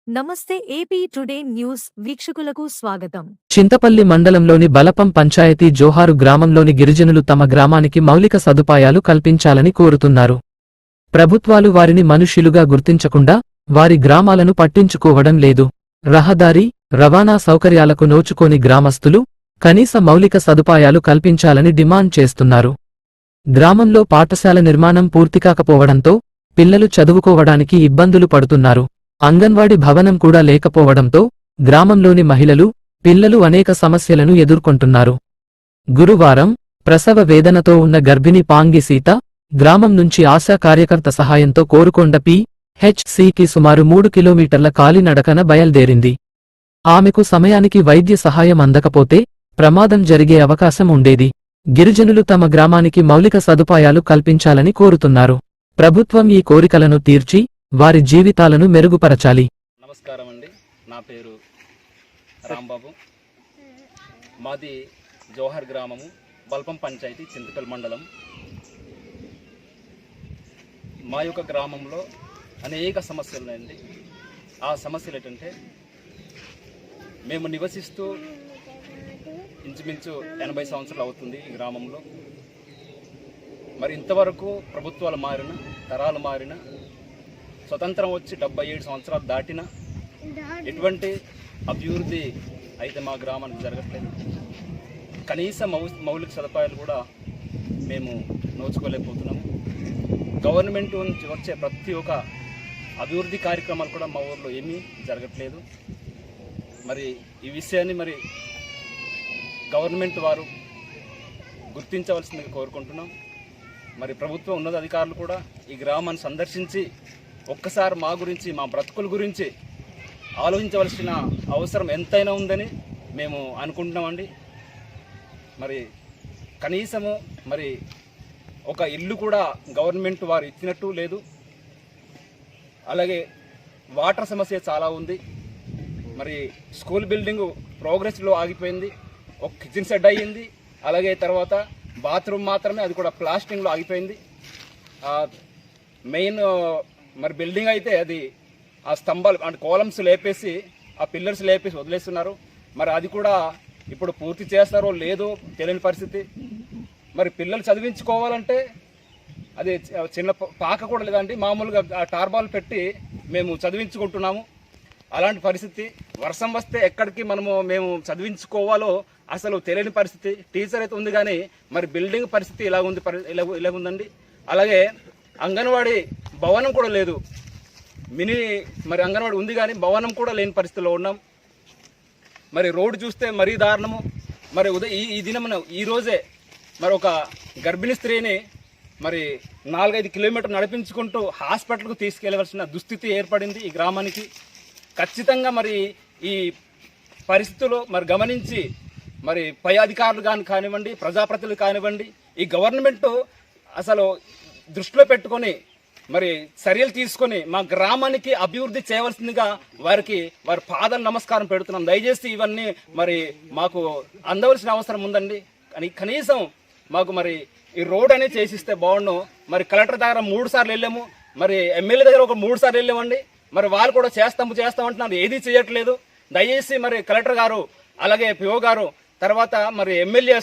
నమస్తే AP today news వీక్షకులకు స్వాగతం. చింతపల్లి మండలంలోని బలపం పంచాయతీ జోహారు గ్రామంలోని గిరిజనులు తమ గ్రామానికి మౌలిక సదుపాయాలు కల్పించాలని కోరుతున్నారు. ప్రభుత్వాలు వారిని మనుష్యులుగా గుర్తించకుండా వారి గ్రామాలను పట్టించుకోవడం లేదు. రహదారి, రవాణా సౌకర్యాలకు నోచుకోని గ్రామస్తులు కనీస మౌలిక సదుపాయాలు కల్పించాలని డిమాండ్ చేస్తున్నారు. గ్రామంలో పాఠశాల నిర్మాణం పూర్తికాకపోవడంతో పిల్లలు చదువుకోవడానికి ఇబ్బందులు పడుతున్నారు. అంగన్వాడీ భవనం కూడా లేకపోవడంతో గ్రామంలోని మహిళలు, పిల్లలు అనేక సమస్యలను ఎదుర్కొంటున్నారు. గురువారం ప్రసవ వేదనతో ఉన్న గర్భిణి పాంగి సీత గ్రామం నుంచి ఆశా కార్యకర్త సహాయంతో కోరుకొండ పి.హెచ్.సి.కి సుమారు 3 కిలోమీటర్ల కాలినడకన బయల్దేరింది. ఆమెకు సమయానికి వైద్య సహాయం అందకపోతే ప్రమాదం జరిగే అవకాశం ఉండేది. గిరిజనులు తమ గ్రామానికి మౌలిక సదుపాయాలు కల్పించాలని కోరుతున్నారు. ప్రభుత్వం ఈ కోరికలను తీర్చి వారి జీవితాలను మెరుగుపరచాలి. నమస్కారం అండి, నా పేరు రాంబాబు. మాది జోహార్ గ్రామము, బల్పం పంచాయతీ, చింతపల్లి మండలం. మా యొక్క గ్రామంలో అనేక సమస్యలు ఉన్నాయండి. ఆ సమస్యలు ఏంటంటే, మేము నివసిస్తూ ఇంచుమించు 80 సంవత్సరాలు అవుతుంది ఈ గ్రామంలో. మరి ఇంతవరకు ప్రభుత్వాలు మారిన, తరాలు మారిన, స్వతంత్రం వచ్చి 77 సంవత్సరాలు దాటినా ఎటువంటి అభివృద్ధి అయితే మా గ్రామానికి జరగట్లేదు. కనీస మౌలిక సదుపాయాలు కూడా మేము నోచుకోలేకపోతున్నాము. గవర్నమెంట్ నుంచి వచ్చే ప్రతి ఒక్క అభివృద్ధి కార్యక్రమాలు కూడా మా ఊర్లో ఏమీ జరగట్లేదు. మరి ఈ విషయాన్ని మరి గవర్నమెంట్ వారు గుర్తించవలసిందిగా కోరుకుంటున్నాం. మరి ప్రభుత్వ ఉన్నతాధికారులు కూడా ఈ గ్రామాన్ని సందర్శించి ఒక్కసారి మా గురించి, మా బ్రతుకుల గురించి ఆలోచించవలసిన అవసరం ఎంతైనా ఉందని మేము అనుకుంటున్నామండి. మరి కనీసము మరి ఒక ఇల్లు కూడా గవర్నమెంట్ వారు ఇచ్చినట్టు లేదు. అలాగే వాటర్ సమస్య చాలా ఉంది. మరి స్కూల్ బిల్డింగు ప్రోగ్రెస్లో ఆగిపోయింది. ఒక కిచెన్ షెడ్ అయ్యింది. అలాగే తర్వాత బాత్రూమ్ మాత్రమే, అది కూడా ప్లాస్టింగ్లో ఆగిపోయింది. మెయిన్ మరి బిల్డింగ్ అయితే అది ఆ స్తంభాలు అంటే కాలమ్స్ లేపేసి, ఆ పిల్లర్స్ లేపేసి వదిలేస్తున్నారు. మరి అది కూడా ఇప్పుడు పూర్తి చేస్తారో లేదో తెలియని పరిస్థితి. మరి పిల్లలు చదివించుకోవాలంటే అది చిన్న పాక కూడా లేదండి, మామూలుగా ఆ టార్బాల్ పెట్టి మేము చదివించుకుంటున్నాము. అలాంటి పరిస్థితి. వర్షం వస్తే ఎక్కడికి మేము చదివించుకోవాలో అసలు తెలియని పరిస్థితి. టీచర్ అయితే ఉంది కానీ మరి బిల్డింగ్ పరిస్థితి ఇలాగుందండి. అలాగే అంగన్వాడీ భవనం కూడా లేదు. మరి అంగన్వాడీ ఉంది కానీ భవనం కూడా లేని పరిస్థితిలో ఉన్నాం. మరి రోడ్డు చూస్తే మరీ దారుణము. మరి ఈ దినమున ఈరోజే మరి ఒక గర్భిణీ స్త్రీని మరి 4-5 కిలోమీటర్లు నడిపించుకుంటూ హాస్పిటల్కు తీసుకెళ్లవలసిన దుస్థితి ఏర్పడింది ఈ గ్రామానికి. ఖచ్చితంగా మరి ఈ పరిస్థితులు మరి గమనించి మరి పై అధికారులు కానివ్వండి, ప్రజాప్రతినిధులు కానివ్వండి, ఈ గవర్నమెంట్ అసలు దృష్టిలో పెట్టుకొని మరి చర్యలు తీసుకొని మా గ్రామానికి అభివృద్ధి చేయవలసిందిగా వారి పాదాలు నమస్కారం పెడుతున్నాం. దయచేసి ఇవన్నీ మరి మాకు అందవలసిన అవసరం ఉందండి. కానీ కనీసం మాకు మరి ఈ రోడ్ అనేది చేసిస్తే బాగుండు. మరి కలెక్టర్ దగ్గర 3 సార్లు వెళ్ళాము, మరి ఎమ్మెల్యే దగ్గర ఒక 3 సార్లు వెళ్ళామండి. మరి వాళ్ళు కూడా చేస్తామంటున్నారు, ఏదీ చేయట్లేదు. దయచేసి మరి కలెక్టర్ గారు, అలాగే పిఓ గారు, తర్వాత మరి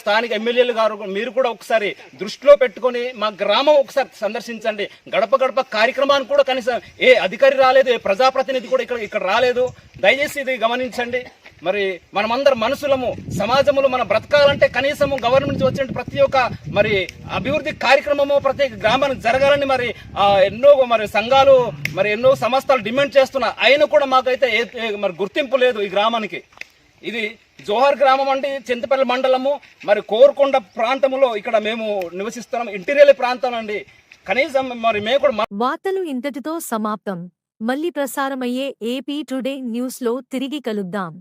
స్థానిక ఎమ్మెల్యేలు గారు, మీరు కూడా ఒకసారి దృష్టిలో పెట్టుకొని మా గ్రామం ఒకసారి సందర్శించండి. గడప గడప కార్యక్రమాన్ని కూడా కనీసం ఏ అధికారి రాలేదు, ఏ ప్రజాప్రతినిధి కూడా ఇక్కడ రాలేదు. దయచేసి ఇది గమనించండి. మరి మనమందరం మనుషులము, సమాజంలో మనం బ్రతకాలంటే కనీసము గవర్నమెంట్ నుంచి వచ్చిన ప్రతి ఒక్క మరి అభివృద్ధి కార్యక్రమము ప్రతి గ్రామానికి జరగాలని మరి ఎన్నో మరి సంఘాలు, మరి ఎన్నో సంస్థలు డిమాండ్ చేస్తున్నా. అయినా కూడా మాకైతే మరి గుర్తింపు లేదు ఈ గ్రామానికి. ఇది జోహార్ గ్రామం అంటే చింతపల్లి మండలము, మరి కోరుకొండ ప్రాంతంలో ఇక్కడ మేము నివసిస్తున్నాం. ఇంటీరియర్ ప్రాంతం అండి. కనీసం మరి మేము కూడా. వార్తలు ఇంతటితో సమాప్తం. మళ్ళీ ప్రసారమయ్యే ఏపీ టుడే న్యూస్లో తిరిగి కలుద్దాం.